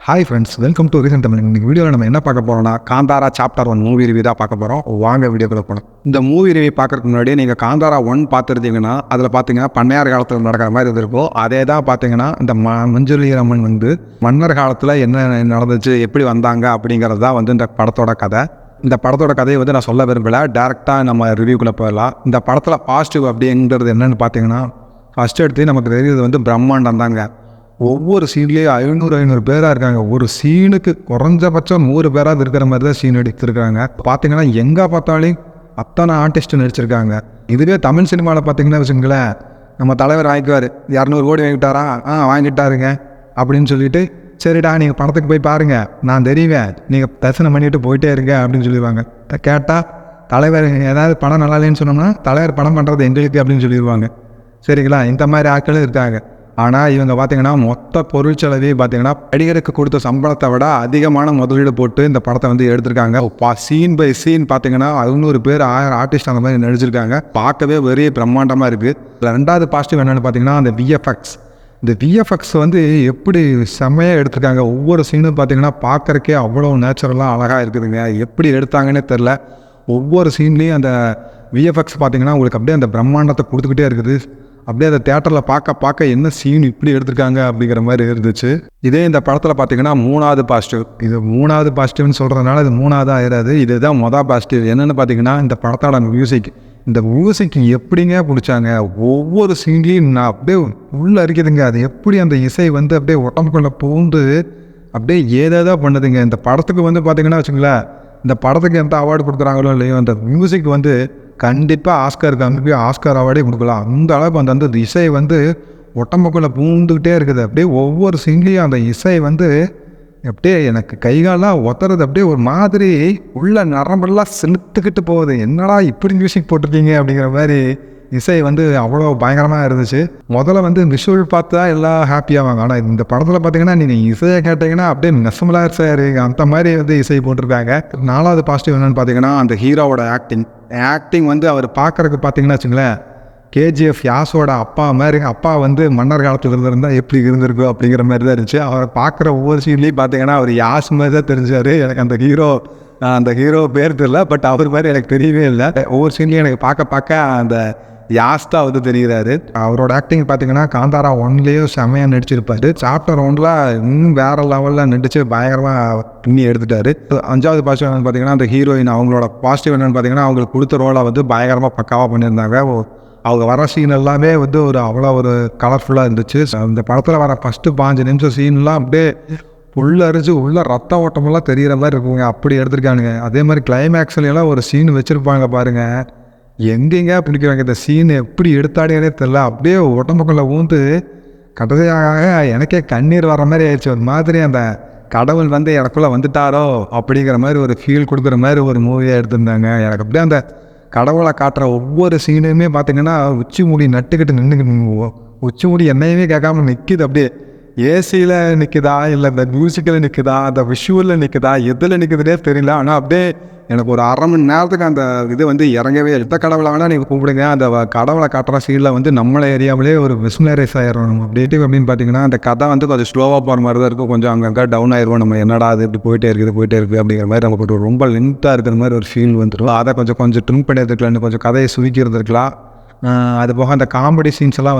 Hi friends, welcome to reason Tamil. இந்த வீடியோவில் நம்ம என்ன பார்க்க போகிறோம்னா காந்தாரா சாப்டர் 1 மூவி ரிவ்யூ தான் பார்க்க போகிறோம். வாங்க வீடியோக்குள்ள போகணும். இந்த மூவி ரிவ்யூ பார்க்கறதுக்கு முன்னாடி நீங்கள் காந்தாரா 1 பார்த்துருந்தீங்கன்னா அதில் பார்த்தீங்கன்னா பண்ணையார் காலத்தில் நடக்கிற மாதிரி இருந்திருக்கும். அதே தான் பார்த்தீங்கன்னா இந்த மஞ்சுளியரம்மன் மன்னர் காலத்தில் என்ன நடந்துச்சு, எப்படி வந்தாங்க அப்படிங்கிறது தான் இந்த படத்தோட கதை. இந்த படத்தோட கதையை நான் சொல்ல விரும்பலை, டேரெக்டாக நம்ம ரிவ்யூக்குள்ளே போயிடலாம். இந்த படத்தில் பாசிட்டிவ் அப்படிங்கிறது என்னென்னு பார்த்தீங்கன்னா, ஃபஸ்ட் எடுத்து நமக்கு தெரியுது பிரம்மாண்டம் தாங்க. ஒவ்வொரு சீன்லேயும் 500 பேராக இருக்காங்க. ஒரு சீனுக்கு குறைஞ்சபட்சம் 100 பேராக இருக்கிற மாதிரி தான் சீன் எடுத்துருக்காங்க. பார்த்தீங்கன்னா எங்கே பார்த்தாலும் அத்தனை ஆர்டிஸ்ட் நடிச்சிருக்காங்க. இதுவே தமிழ் சினிமாவில் பார்த்தீங்கன்னா வச்சுங்களேன், நம்ம தலைவர் வாங்கிக்குவார், 200 கோடி வாங்கிட்டாரா, வாங்கிட்டாருங்க அப்படின்னு சொல்லிட்டு, சரிடா நீங்கள் படத்துக்கு போய் பாருங்கள், நான் தெரியுவேன், நீங்கள் தரிசனம் பண்ணிட்டு போயிட்டே இருங்க அப்படின்னு சொல்லிடுவாங்க. கேட்டால் தலைவர் ஏதாவது படம் நல்லா இல்லைன்னு சொன்னோம்னா, தலைவர் படம் பண்ணுறது எங்களுக்கு அப்படின்னு சொல்லிடுவாங்க. சரிங்களா, இந்த மாதிரி ஆட்களும் இருக்காங்க. ஆனால் இவங்க பார்த்தீங்கன்னா மொத்த பொருள் செலவே பார்த்தீங்கன்னா நடிகருக்கு கொடுத்த சம்பளத்தை விட அதிகமான முதலீடு போட்டு இந்த படத்தை எடுத்திருக்காங்க. சீன் பை சீன் பார்த்தீங்கன்னா 500 பேர் 1000 ஆர்டிஸ்ட் அந்த மாதிரி நடிச்சிருக்காங்க. பார்க்கவே பெரிய பிரம்மாண்டமாக இருக்குது. ரெண்டாவது பாசிட்டிவ் என்னென்னு பார்த்தீங்கன்னா அந்த விஎஃப்எக்ஸ். இந்த விஎஃப்எக்ஸ் எப்படி செம்மையாக எடுத்திருக்காங்க. ஒவ்வொரு சீனும் பார்த்தீங்கன்னா பார்க்குறக்கே அவ்வளோ நேச்சுரலாக அழகாக இருக்குதுங்க. எப்படி எடுத்தாங்கன்னே தெரில. ஒவ்வொரு சீன்லேயும் அந்த விஎஃப்எக்ஸ் பார்த்தீங்கன்னா உங்களுக்கு அப்படியே அந்த பிரம்மாண்டத்தை கொடுத்துக்கிட்டே இருக்குது. அப்படியே அந்த தேட்டரில் பார்க்க என்ன சீன் இப்படி எடுத்திருக்காங்க அப்படிங்கிற மாதிரி இருந்துச்சு. இதே இந்த படத்தில் பார்த்தீங்கன்னா மூணாவது பாசிட்டிவ். இது மூணாவது பாசிட்டிவ்னு சொல்கிறதுனால இது மூணாவது ஆயிடாது. இதுதான் மொதல் பாசிட்டிவ். என்னென்னு பார்த்தீங்கன்னா இந்த படத்தோட மியூசிக். இந்த மியூசிக் எப்படிங்க பிடிச்சாங்க. ஒவ்வொரு சீன்லேயும் நான் அப்படியே உள்ளே இருக்குதுங்க. அது எப்படி அந்த இசை அப்படியே உடம்புக்குள்ளே பூந்து அப்படியே ஏதேதோ பண்ணுதுங்க. இந்த படத்துக்கு பார்த்தீங்கன்னா வச்சுங்களேன், இந்த படத்துக்கு எந்த அவார்டு கொடுக்குறாங்களோ இல்லையோ, அந்த மியூசிக் கண்டிப்பாக ஆஸ்காருக்கு அனுப்பி ஆஸ்கார் அவார்டே கொடுக்கலாம். அந்த அளவுக்கு அந்த இசை உடம்புக்குள்ளே பூந்துக்கிட்டே இருக்குது. அப்படியே ஒவ்வொரு சீன்லேயும் அந்த இசை அப்படியே எனக்கு கைகாலாம் ஒத்துறது. அப்படியே ஒரு மாதிரி உள்ள நரம்பெல்லாம் செலுத்துக்கிட்டு போகுது. என்னடா இப்படி மியூசிக் போட்டிருக்கீங்க அப்படிங்கிற மாதிரி இசை அவ்வளோ பயங்கரமாக இருந்துச்சு. முதல்ல விஷுவல் பார்த்து தான் எல்லாம் ஹாப்பியாவாங்க. ஆனால் இந்த படத்தில் பார்த்தீங்கன்னா நீங்கள் இசையை கேட்டிங்கன்னா அப்படியே நெசமலாக இசையாக அந்த மாதிரி இசை போட்டிருக்காங்க. நாலாவது பாசிட்டிவ் என்னென்னு பார்த்தீங்கன்னா அந்த ஹீரோவோட ஆக்டிங் அவர் பார்க்குறதுக்கு பார்த்தீங்கன்னா வச்சுங்களேன், கேஜிஎஃப் யாஸோட அப்பா மாதிரி. அப்பா மன்னர் காலத்தில் இருந்திருந்தால் எப்படி இருந்திருக்கும் அப்படிங்கிற மாதிரி தான் இருந்துச்சு. அவரை பார்க்குற ஒவ்வொரு சீன்லேயும் பார்த்தீங்கன்னா அவர் யாஸ் மாதிரி தான் தெரிஞ்சார். எனக்கு அந்த ஹீரோ பேர் தெரியல, பட் அவர் மாதிரி எனக்கு தெரியவே இல்லை. ஒவ்வொரு சீன்லேயும் எனக்கு பார்க்க அந்த யாஸ் தான் தெரிகிறாரு. அவரோட ஆக்டிங் பார்த்தீங்கன்னா காந்தாரா 1லேயும் செம்மையாக நடிச்சிருப்பாரு. சாப்டர் 1ல் இன்னும் வேறு லெவலில் நடித்து பயங்கரமாக பின்னி எடுத்துட்டாரு. அஞ்சாவது பாசிட்டிவ் என்னென்னு பார்த்தீங்கன்னா அந்த ஹீரோயின். அவங்களோட பாசிட்டிவ் என்னென்னு பார்த்தீங்கன்னா அவங்களுக்கு கொடுத்த ரோலை பயங்கரமாக பக்காவாக பண்ணியிருந்தாங்க. அவங்க வர சீன் எல்லாமே ஒரு அவ்வளோ ஒரு கலர்ஃபுல்லாக இருந்துச்சு. இந்த படத்தில் வர ஃபஸ்ட்டு 5 நிமிஷம் சீன்லாம் அப்படியே உள்ளரிச்சு உள்ள ரத்த ஓட்டமெல்லாம் தெரிகிற மாதிரி இருக்குங்க. அப்படி எடுத்துருக்கானுங்க. அதே மாதிரி கிளைமேக்ஸ்லாம் ஒரு சீன் வச்சுருப்பாங்க பாருங்கள், எங்கெங்க பிடிக்கிறாங்க. இந்த சீன் எப்படி எடுத்தாடினே தெரில. அப்படியே உடம்புக்குள்ளே ஊந்து கடைசியாக எனக்கே கண்ணீர் வர மாதிரி ஆயிடுச்சு. ஒரு மாதிரி அந்த கடவுள் எனக்குள்ளே வந்துட்டாரோ அப்படிங்கிற மாதிரி ஒரு ஃபீல் கொடுக்குற மாதிரி ஒரு மூவியாக எடுத்திருந்தாங்க. எனக்கு அப்படியே அந்த கடவுளை காட்டுற ஒவ்வொரு சீனுமே பார்த்தீங்கன்னா உச்சி மூடி நட்டுக்கிட்டு நின்றுக்கிட்டு, உச்சி மூடி என்னையுமே கேட்காம நிற்கிது. அப்படியே ஏசியில் நிற்குதா, இல்லை இந்த மியூசிக்கில் நிற்குதா, அந்த விஷுவலில் நிற்குதா, எதில் நிற்குதுன்னே தெரியல. ஆனால் அப்படியே எனக்கு ஒரு அரை மணி நேரத்துக்கு அந்த இது இறங்கவே. எந்த கடவுளை வேணால் நீங்கள் கூப்பிடுங்க, அந்த கடவுளை காட்டுற சீனில் நம்மளை ஏரியாவிலே ஒரு மிஸ்மரைஸ் ஆயிடும். நம்ம அப்படின்னு பார்த்தீங்கன்னா அந்த கதை கொஞ்சம் ஸ்லோவாக போகிற மாதிரி தான் இருக்கும். கொஞ்சம் அங்கங்கே டவுன் ஆயிடுவோம். நம்ம என்னடா அது இப்படி போயிட்டே இருக்குது அப்படிங்கிற மாதிரி நமக்கு ஒரு ரொம்ப லென்த்தாக இருக்கிற மாதிரி ஒரு ஃபீல் வந்துடும். அதை கொஞ்சம் ட்ரிம் பண்ணி எடுத்துக்கலாம், கொஞ்சம் கதையை சுருக்கி இருந்திருக்கலாம். அது போக அந்த காமெடி சீன்ஸ் எல்லாம்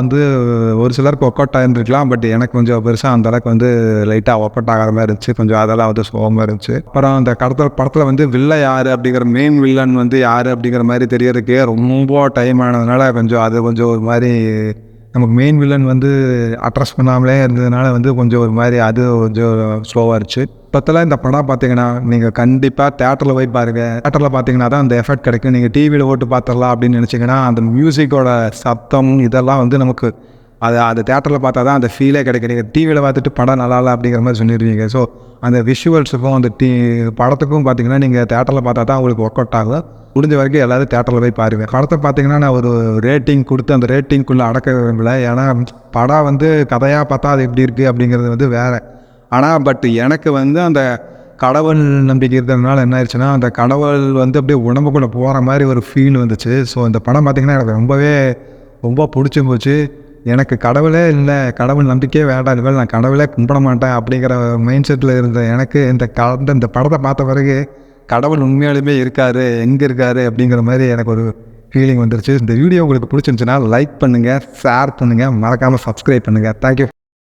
ஒரு சிலருக்கு ஒர்க் அவுட் ஆகிருந்துருக்கலாம். பட் எனக்கு கொஞ்சம் பெருசாக அந்தளவுக்கு லைட்டாக ஒர்க் அவுட் ஆகிற மாதிரி இருந்துச்சு. கொஞ்சம் அதெல்லாம் சோகமாக இருந்துச்சு. அப்புறம் அந்த படத்தில் வில்ல யார் அப்படிங்கிற மெயின் வில்லன் யார் அப்படிங்கிற மாதிரி தெரியறதுக்கே ரொம்ப டைம் ஆனதுனால கொஞ்சம் ஒரு மாதிரி நமக்கு மெயின் வில்லன் அட்ரஸ் பண்ணாமலே இருந்ததுனால கொஞ்சம் ஒரு மாதிரி அது கொஞ்சம் ஸ்லோவாக இருந்துச்சு. இப்போத்தெல்லாம் இந்த படம் பார்த்தீங்கன்னா நீங்கள் கண்டிப்பாக தேட்டரில் போய் பாருங்கள். தேட்டரில் பார்த்தீங்கன்னா தான் அந்த எஃபெக்ட் கிடைக்கும். நீங்கள் டிவியில் ஓட்டு பார்த்துடலாம் அப்படின்னு நினச்சிங்கன்னா அந்த மியூசிக்கோட சத்தம் இதெல்லாம் நமக்கு அது தேட்டரில் பார்த்தா தான் அந்த ஃபீலே கிடைக்கும். நீங்கள் டிவியில் பார்த்துட்டு படம் நல்லா இல்லை அப்படிங்கிற மாதிரி சொல்லிடுவீங்க. ஸோ அந்த விஷுவல்ஸுக்கும் அந்த படத்துக்கும் பார்த்தீங்கன்னா நீங்கள் தேட்டரில் பார்த்தா தான் உங்களுக்கு ஒர்க் அவுட் ஆகும். முடிஞ்ச வரைக்கும் எல்லாரும் தேட்டரில் போய் பாருங்கள். படத்தை பார்த்தீங்கன்னா நான் ஒரு ரேட்டிங் கொடுத்து அந்த ரேட்டிங்குள்ளே அடக்க விரும்பலை. ஏன்னா படம் கதையாக பார்த்தா அது எப்படி இருக்குது அப்படிங்கிறது வேறு. ஆனால் பட் எனக்கு அந்த கடவுள் நம்பிக்கை இருக்கிறதுனால என்ன ஆயிடுச்சுன்னா, அந்த கடவுள் அப்படியே உடம்புக்குள்ளே போகிற மாதிரி ஒரு ஃபீல் வந்துச்சு. ஸோ இந்த படம் பார்த்திங்கன்னா எனக்கு ரொம்ப பிடிச்சி போச்சு. எனக்கு கடவுளே இல்லை, கடவுள் நம்பிக்கையே வேண்டாம், இதுவேளை நான் கடவுளே கும்பிட மாட்டேன் அப்படிங்கிற மைண்ட் செட்டில் இருந்த எனக்கு இந்த படத்தை பார்த்த பிறகு கடவுள் உண்மையாலுமே இருக்காரு, எங்கே இருக்காரு அப்படிங்கிற மாதிரி எனக்கு ஒரு ஃபீலிங் வந்துருச்சு. இந்த வீடியோ உங்களுக்கு பிடிச்சிருந்துச்சுன்னா லைக் பண்ணுங்கள், ஷேர் பண்ணுங்கள், மறக்காமல் சப்ஸ்கிரைப் பண்ணுங்கள். தேங்க்யூ.